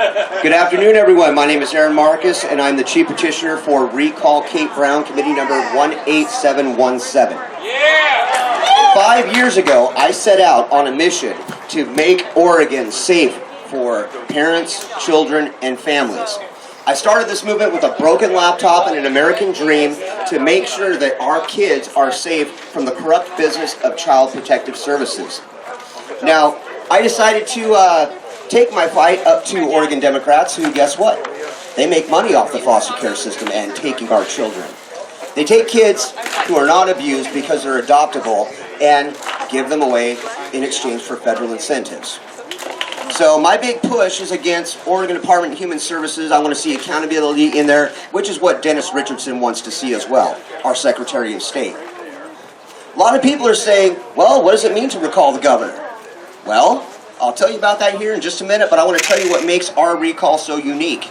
Good afternoon, everyone. My name is Arin Marcus, and I'm the Chief Petitioner for Recall Kate Brown, Committee number 18717. Yeah! 5 years ago, I set out on a mission to make Oregon safe for parents, children, and families. I started this movement with a broken laptop and an American dream to make sure that our kids are safe from the corrupt business of Child Protective Services. Now, I decided to take my fight up to Oregon Democrats who, guess what? They make money off the foster care system and taking our children. They take kids who are not abused because they're adoptable and give them away in exchange for federal incentives. So my big push is against Oregon Department of Human Services. I want to see accountability in there, which is what Dennis Richardson wants to see as well, our Secretary of State. A lot of people are saying, well, what does it mean to recall the governor? Well, I'll tell you about that here in just a minute, but I want to tell you what makes our recall so unique.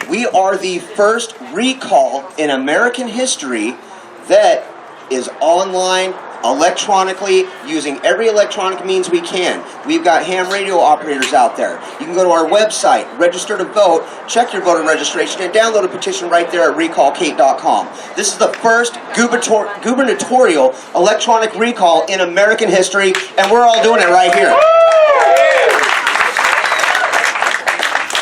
We are the first recall in American history that is online, electronically, using every electronic means we can. We've got ham radio operators out there. You can go to our website, register to vote, check your voter registration, and download a petition right there at recallkate.com. This is the first gubernatorial electronic recall in American history, and we're all doing it right here.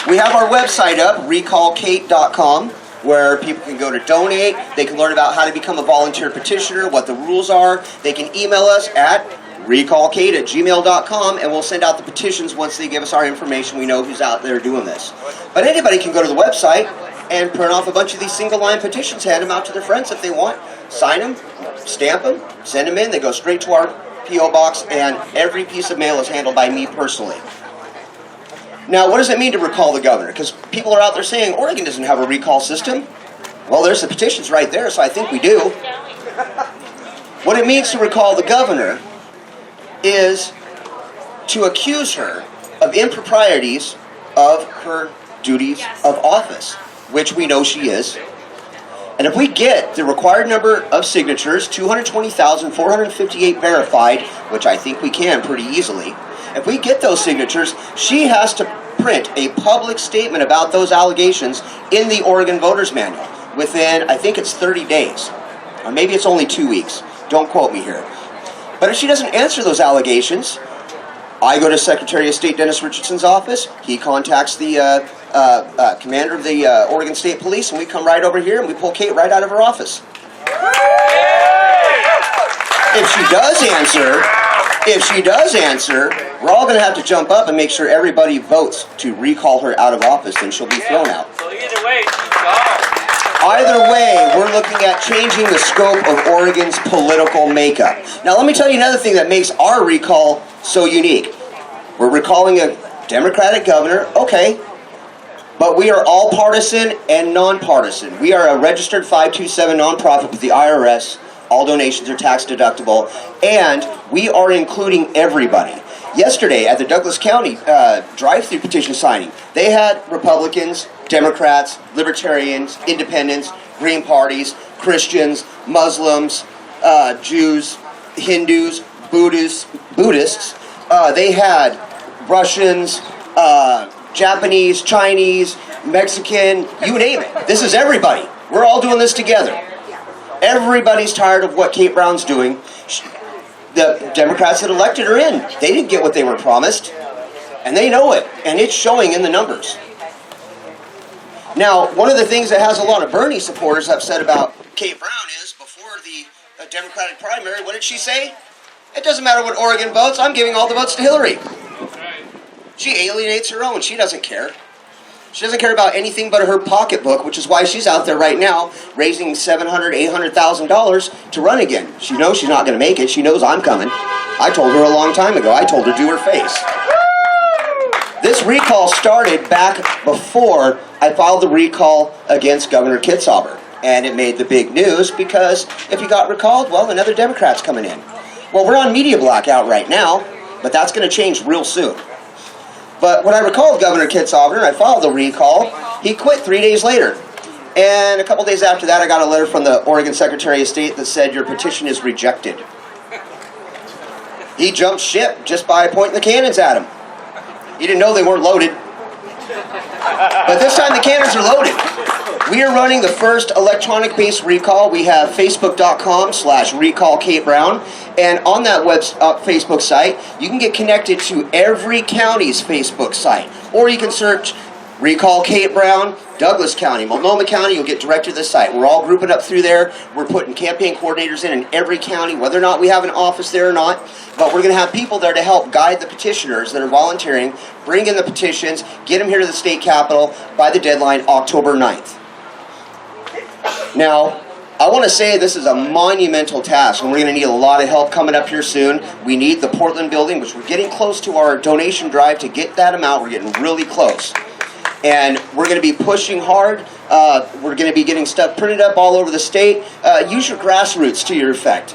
We have our website up, recallkate.com, where people can go to donate. They can learn about how to become a volunteer petitioner, what the rules are. They can email us at recallkate@gmail.com, and we'll send out the petitions once they give us our information. We know who's out there doing this. But anybody can go to the website and print off a bunch of these single-line petitions, hand them out to their friends if they want, sign them, stamp them, send them in. They go straight to our P.O. box, and every piece of mail is handled by me personally. Now, what does it mean to recall the governor? Because people are out there saying, Oregon doesn't have a recall system. Well, there's the petitions right there, so I think we do. What it means to recall the governor is to accuse her of improprieties of her duties of office, which we know she is. And if we get the required number of signatures, 220,458 verified, which I think we can pretty easily, if we get those signatures, she has to print a public statement about those allegations in the Oregon Voters Manual within, I think it's 30 days. Or maybe it's only 2 weeks. Don't quote me here. But if she doesn't answer those allegations, I go to Secretary of State Dennis Richardson's office. He contacts the commander of the Oregon State Police, and we come right over here and we pull Kate right out of her office. If she does answer, we're all going to have to jump up and make sure everybody votes to recall her out of office, and she'll be thrown out. So either way, Either way, we're looking at changing the scope of Oregon's political makeup. Now, let me tell you another thing that makes our recall so unique. We're recalling a Democratic governor, okay, but we are all partisan and nonpartisan. We are a registered 527 nonprofit with the IRS. All donations are tax deductible, and we are including everybody. Yesterday at the Douglas County drive-through petition signing, they had Republicans, Democrats, Libertarians, Independents, Green parties, Christians, Muslims, Jews, Hindus, Buddhists. They had Russians, Japanese, Chinese, Mexican, you name it. This is everybody. We're all doing this together. Everybody's tired of what Kate Brown's doing. The Democrats that elected her in, they didn't get what they were promised. And they know it. And it's showing in the numbers. Now, one of the things that has a lot of Bernie supporters upset about Kate Brown is, before the Democratic primary, what did she say? It doesn't matter what Oregon votes, I'm giving all the votes to Hillary. She alienates her own. She doesn't care. She doesn't care about anything but her pocketbook, which is why she's out there right now raising $700,000, $800,000 to run again. She knows she's not going to make it. She knows I'm coming. I told her a long time ago. I told her to her face. This recall started back before I filed the recall against Governor Kitzhaber. And it made the big news because if he got recalled, well, another Democrat's coming in. Well, we're on media blackout right now, but that's going to change real soon. But when I recalled Governor Kitzhaber and I filed the recall, he quit 3 days later. And a couple days after that, I got a letter from the Oregon Secretary of State that said, your petition is rejected. He jumped ship just by pointing the cannons at him. He didn't know they weren't loaded. But this time the cannons are loaded. We are running the first electronic-based recall. We have facebook.com/recall Kate Brown. And on that Facebook site, you can get connected to every county's Facebook site. Or you can search Recall Kate Brown, Douglas County, Multnomah County, you'll get directed to the site. We're all grouping up through there. We're putting campaign coordinators in every county, whether or not we have an office there or not. But we're going to have people there to help guide the petitioners that are volunteering, bring in the petitions, get them here to the state capitol by the deadline, October 9th. Now, I want to say this is a monumental task, and we're going to need a lot of help coming up here soon. We need the Portland building, which we're getting close to our donation drive to get that amount. We're getting really close. And we're going to be pushing hard. We're going to be getting stuff printed up all over the state. Use your grassroots to your effect.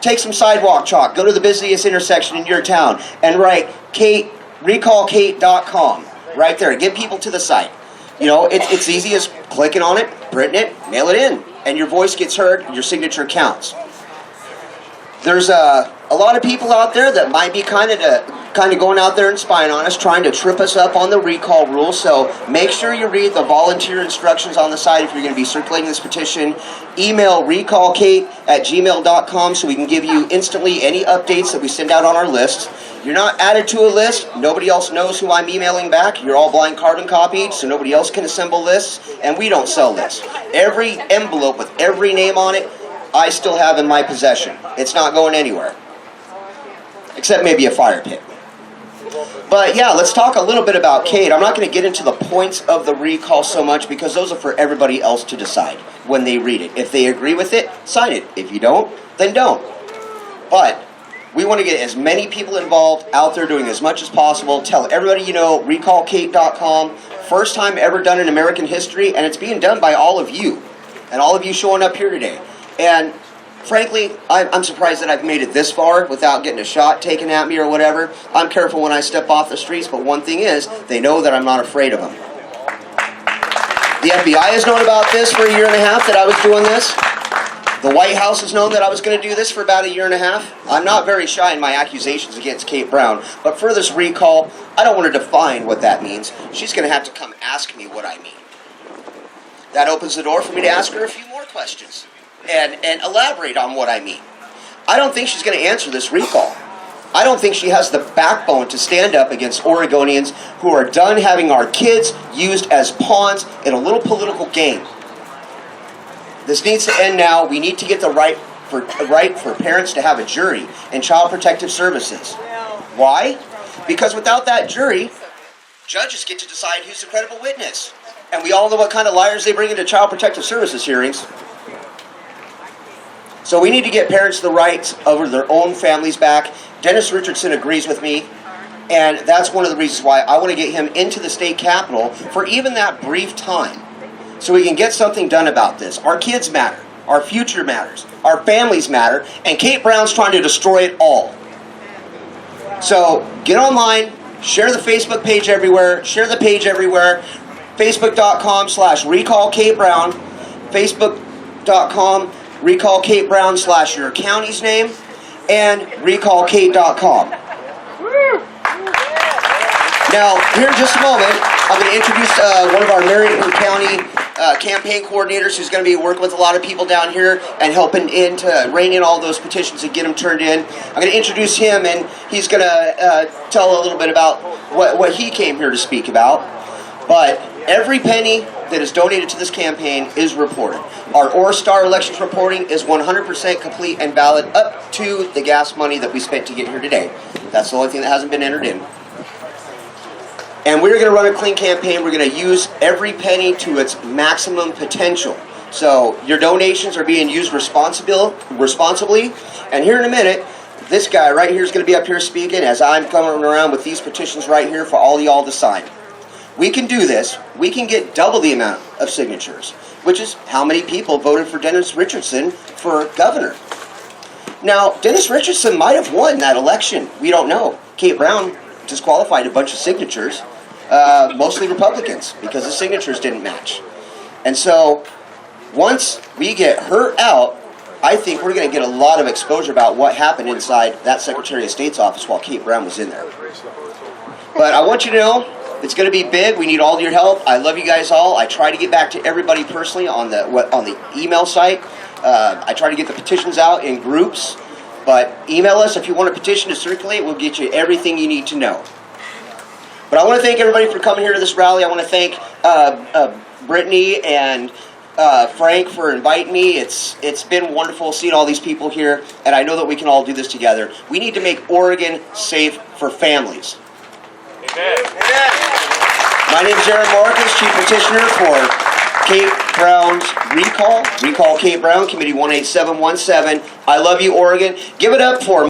Take some sidewalk chalk. Go to the busiest intersection in your town and write recallkate.com right there. Get people to the site. You know, it's easy as clicking on it, printing it, mail it in, and your voice gets heard, your signature counts. There's a lot of people out there that might be kind of going out there and spying on us, trying to trip us up on the recall rules. So make sure you read the volunteer instructions on the site if you're going to be circulating this petition. Email recallkate@gmail.com so we can give you instantly any updates that we send out on our list. You're not added to a list. Nobody else knows who I'm emailing back. You're all blind carbon copied, so nobody else can assemble lists, and we don't sell lists. Every envelope with every name on it, I still have in my possession. It's not going anywhere. Except maybe a fire pit. But yeah, let's talk a little bit about Kate. I'm not going to get into the points of the recall so much because those are for everybody else to decide when they read it. If they agree with it, sign it. If you don't, then don't. But we want to get as many people involved out there doing as much as possible. Tell everybody you know, recallkate.com. First time ever done in American history, and it's being done by all of you. And all of you showing up here today. And frankly, I'm surprised that I've made it this far without getting a shot taken at me or whatever. I'm careful when I step off the streets, but one thing is, they know that I'm not afraid of them. The FBI has known about this for a year and a half, that I was doing this. The White House has known that I was going to do this for about a year and a half. I'm not very shy in my accusations against Kate Brown, but for this recall, I don't want to define what that means. She's going to have to come ask me what I mean. That opens the door for me to ask her a few more questions. And elaborate on what I mean. I don't think she's going to answer this recall. I don't think she has the backbone to stand up against Oregonians who are done having our kids used as pawns in a little political game. This needs to end now. We need to get the right for parents to have a jury in Child Protective Services. Why? Because without that jury, judges get to decide who's the credible witness. And we all know what kind of liars they bring into Child Protective Services hearings. So we need to get parents the rights over their own families back. Dennis Richardson agrees with me, and that's one of the reasons why I want to get him into the state capitol for even that brief time, so we can get something done about this. Our kids matter. Our future matters. Our families matter, and Kate Brown's trying to destroy it all. So get online, share the Facebook page everywhere, share the page everywhere, facebook.com/recall Kate Brown, facebook.com Recall Kate Brown / your county's name, and recallkate.com. Now, here in just a moment, I'm going to introduce one of our Marion County campaign coordinators who's going to be working with a lot of people down here and helping to rein in all those petitions and get them turned in. I'm going to introduce him, and he's going to tell a little bit about what he came here to speak about. But every penny that is donated to this campaign is reported. Our Orstar elections reporting is 100% complete and valid up to the gas money that we spent to get here today. That's the only thing that hasn't been entered in. And we're going to run a clean campaign. We're going to use every penny to its maximum potential. So your donations are being used responsibly. And here in a minute, this guy right here is going to be up here speaking as I'm coming around with these petitions right here for all y'all to sign. We can do this. We can get double the amount of signatures, which is how many people voted for Dennis Richardson for governor. Now, Dennis Richardson might have won that election. We don't know. Kate Brown disqualified a bunch of signatures, mostly Republicans, because the signatures didn't match. And so, once we get her out, I think we're going to get a lot of exposure about what happened inside that Secretary of State's office while Kate Brown was in there. But I want you to know It's going to be big. We need all your help. I love you guys all. I try to get back to everybody personally on the email site. I try to get the petitions out in groups. But email us if you want a petition to circulate. We'll get you everything you need to know. But I want to thank everybody for coming here to this rally. I want to thank Brittany and Frank for inviting me. It's been wonderful seeing all these people here, and I know that we can all do this together. We need to make Oregon safe for families. Amen. My name is Arin Marcus, Chief Petitioner for Kate Brown's Recall Kate Brown, Committee 18717. I love you, Oregon. Give it up for